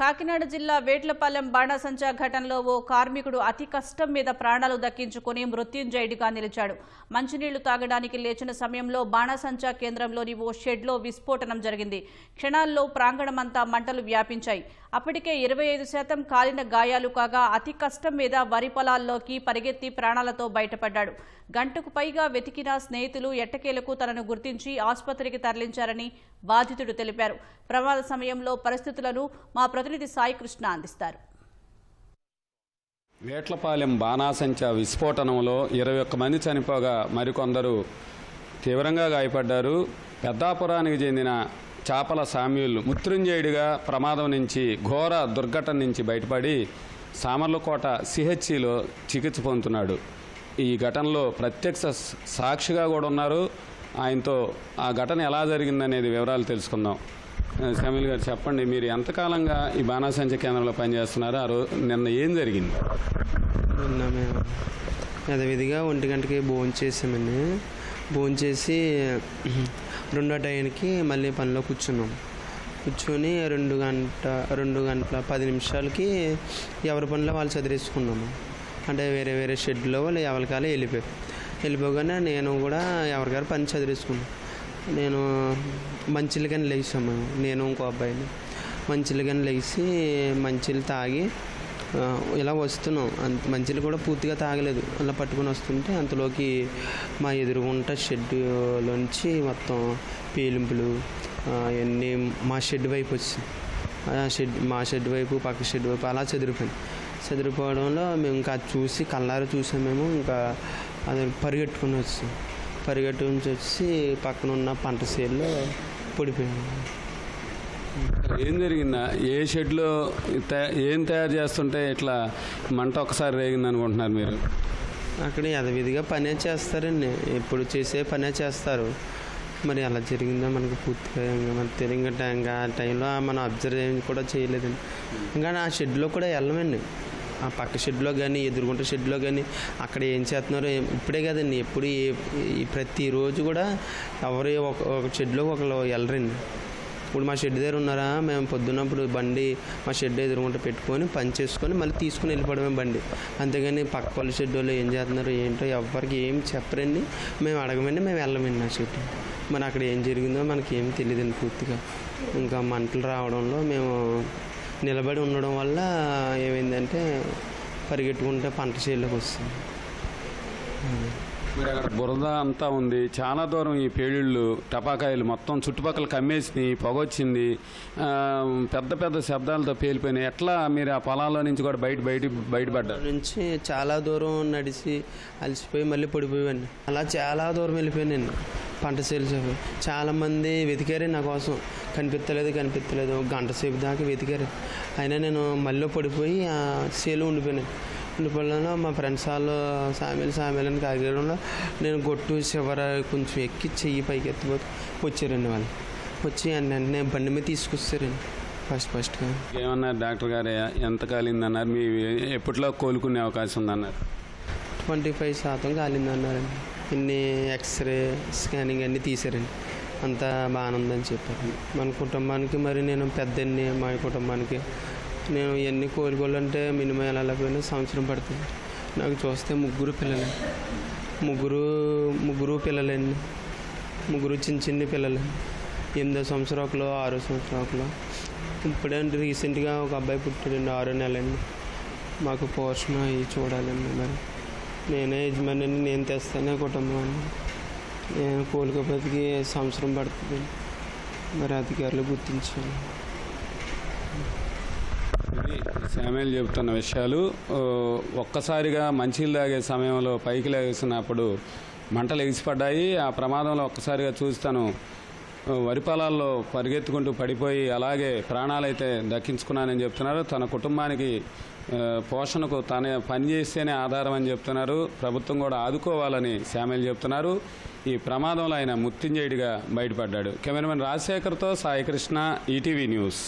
కాకినాడ జిల్లా వేట్లపాలెం బాణాసంచా ఘటనలో ఓ కార్మికుడు అతి కష్టం మీద ప్రాణాలు దక్కించుకుని మృత్యుంజయుడిగా నిలిచాడు. మంచినీళ్లు తాగడానికి లేచిన సమయంలో బాణాసంచా కేంద్రంలోని ఓ షెడ్లో విస్ఫోటనం జరిగింది. క్షణాల్లో ప్రాంగణమంతా మంటలు వ్యాపించాయి. అప్పటికే 25% కాలిన గాయాలు కాగా అతి కష్టం మీద వరి పొలాల్లోకి పరిగెత్తి ప్రాణాలతో బయటపడ్డాడు. గంటకు పైగా వెతికిన స్నేహితులు ఎట్టకేలకు తనను గుర్తించి ఆసుపత్రికి తరలించారని బాధితుడు తెలిపారు. ప్రమాద సమయంలో పరిస్థితులను మా ప్రతినిధి సాయి కృష్ణ అందిస్తారు. వేట్లపాలెం బాణాసంచా విస్ఫోటనంలో 21 మంది చనిపోగా మరికొందరు తీవ్రంగా గాయపడ్డారు. పెద్దాపురానికి చెందిన చాపల సామ్యూల్ మృత్యుంజయుడిగా ప్రమాదం నుంచి ఘోర దుర్ఘటన నుంచి బయటపడి సామర్లకోట సిహెచ్సిలో చికిత్స పొందుతున్నాడు. ఈ ఘటనలో ప్రత్యక్ష సాక్షిగా కూడా ఉన్నారు. ఆయనతో ఆ ఘటన ఎలా జరిగిందనేది వివరాలు తెలుసుకుందాం. సమీల్ గారు చెప్పండి, మీరు ఎంతకాలంగా ఈ బాణాసంచా కేంద్రంలో పనిచేస్తున్నారు? నిన్న ఏం జరిగింది? నిన్న మేము యథావిధిగా 1 గంటకి భోంచేసామండి. భోంచేసి 2 టైంకి మళ్ళీ పనిలో కూర్చున్నాం. కూర్చొని 2 గంటల 10 నిమిషాలకి ఎవరి పనిలో వాళ్ళు చదివేసుకున్నాము. అంటే వేరే వేరే షెడ్లో వాళ్ళు ఎవరికాలే వెళ్ళిపోగానే నేను కూడా ఎవరికారు పని చదివేసుకున్నాను. నేను మంచిలుగాని లేచాము. నేను ఇంకో అబ్బాయిని మంచిలుగాని లేచి మంచిలు తాగి ఇలా వస్తున్నాం. మంచిలు కూడా పూర్తిగా తాగలేదు. అలా పట్టుకొని వస్తుంటే అంతలోకి మా ఎదురుగుంట షెడ్లోంచి మొత్తం పేలింపులు అవన్నీ మా షెడ్ వైపు వచ్చాయి. మా షెడ్ వైపు పక్క షెడ్ వైపు అలా చెదిరిపోవడంలో మేము ఇంకా చూసి కళ్ళారు చూసాం. మేము ఇంకా అది పరిగెట్టుకుని వచ్చి పక్కన ఉన్న పంట చేల్లో పడిపోయాము. ఏం జరిగిందా? ఏ షెడ్లో ఏం తయారు చేస్తుంటే ఇట్లా మంట ఒకసారి రేగింది అనుకుంటున్నారు మీరు? అక్కడ యథావిధిగా పనే చేస్తారండి. ఎప్పుడు చేసే పనే చేస్తారు. మరి ఎలా జరిగిందో మనకు పూర్తిగా మరి తెలియక ఆ టైంలో మనం అబ్జర్వ్ కూడా చేయలేదండి. ఇంకా ఆ షెడ్లో కూడా వెళ్ళమండి. ఆ పక్క షెడ్లో కానీ ఎదురుగుంట షెడ్లో కానీ అక్కడ ఏం చేస్తున్నారో ఇప్పుడే కదండి, ఎప్పుడు ప్రతిరోజు కూడా ఎవరు ఒక షెడ్లో ఒకరు వెళ్ళరండి. ఇప్పుడు మా షెడ్ దగ్గర ఉన్నారా, మేము పొద్దున్నప్పుడు బండి మా షెడ్ ఎదురుగుంట పెట్టుకొని పని చేసుకొని మళ్ళీ తీసుకుని వెళ్ళిపోవడమే బండి. అంతేగాని పక్క వాళ్ళ షెడ్ వాళ్ళు ఏం చేస్తున్నారు ఏంటో ఎవరికి ఏం చెప్పరండి. మేము అడగమండి, మేము వెళ్ళమండి ఆ షెడ్. మరి అక్కడ ఏం జరిగిందో మనకి ఏం తెలియదండి పూర్తిగా. ఇంకా మంటలు రావడంలో మేము నిలబడి ఉండడం వల్ల ఏమైందంటే పరిగెట్టుకుంటే పంట చేలోకి వస్తుంది. మీరు అక్కడ బురద అంతా ఉంది, చాలా దూరం ఈ పేలిళ్ళు టపాకాయలు మొత్తం చుట్టుపక్కల కమ్మేసినాయి, పొగొచ్చింది, పెద్ద పెద్ద శబ్దాలతో పేలిపోయినాయి. ఎట్లా మీరు ఆ పొలాల్లో నుంచి కూడా బయటపడ్డారు? నుంచి చాలా దూరం నడిచి అలసిపోయి మళ్ళీ పడిపోయాను. అలా చాలా దూరం వెళ్ళిపోయానండి. పంట చేలు చాలామంది వెతికారు నా కోసం, కనిపించలేదు. గంట సేపు దాకా వెతికారు. అయినా నేను మళ్ళీ పడిపోయి ఆ చేలు ఉండిపోయినాను. మా ఫ్రెండ్స్ వాళ్ళు సామేలు అని కాగడంలో నేను గొట్టు చివర కొంచెం ఎక్కి చెయ్యి పైకి ఎత్తిపోతే వచ్చారండి. వాళ్ళు వచ్చి వెంటనే బండి మీద తీసుకొచ్చారండి. ఫస్ట్గా ఏమన్నారు డాక్టర్ గారు? ఎంత కాలిందన్నారు? మీ ఎప్పట్లో కోలుకునే అవకాశం ఉందన్నారు? 25% కాలిందన్నారండి. ఇన్ని ఎక్స్రే స్కానింగ్ అన్నీ తీశారండి. అంతా బాగానే ఉందని చెప్పారు. మన కుటుంబానికి మరి నేను పెద్దని, మా కుటుంబానికి నేను ఇవన్నీ కోలుకోవాలంటే మినిమం ఎలా పోయినా సంవత్సరం పడుతుంది. నాకు చూస్తే ముగ్గురు పిల్లలండి. ముగ్గురు చిన్న పిల్లలు. 8వ సంవత్సరం ఒకరు, 6వ సంవత్సరం ఒకరు. ఇప్పుడే రీసెంట్గా ఒక అబ్బాయి పుట్టాడండి, 6వ నెలండి. మాకు పోషణ అవి చూడాలండి. మరి నేనే యజమాని, నేను తెస్తానే కుటుంబాన్ని. నేను కోలుకోపోతే సంవత్సరం పడుతుంది. మరి అధికారులు గుర్తించాలి. సామేల్ చెబుతున్న విషయాలు. ఒక్కసారిగా మంచినీళ్ళు తాగే సమయంలో పైకి లేసినప్పుడు మంటలు ఎగిసిపడ్డాయి. ఆ ప్రమాదంలో ఒక్కసారిగా చూస్తాను వరి పొలాల్లో పరిగెత్తుకుంటూ పడిపోయి అలాగే ప్రాణాలైతే దక్కించుకున్నానని చెప్తున్నారు. తన కుటుంబానికి పోషణకు తన పని చేస్తేనే ఆధారం అని చెప్తున్నారు. ప్రభుత్వం కూడా ఆదుకోవాలని సామేల్ చెప్తున్నారు. ఈ ప్రమాదంలో ఆయన మృత్యుంజయుడిగా బయటపడ్డాడు. కెమెరామెన్ రాజశేఖర్తో సాయి కృష్ణ, ఈటీవీ న్యూస్.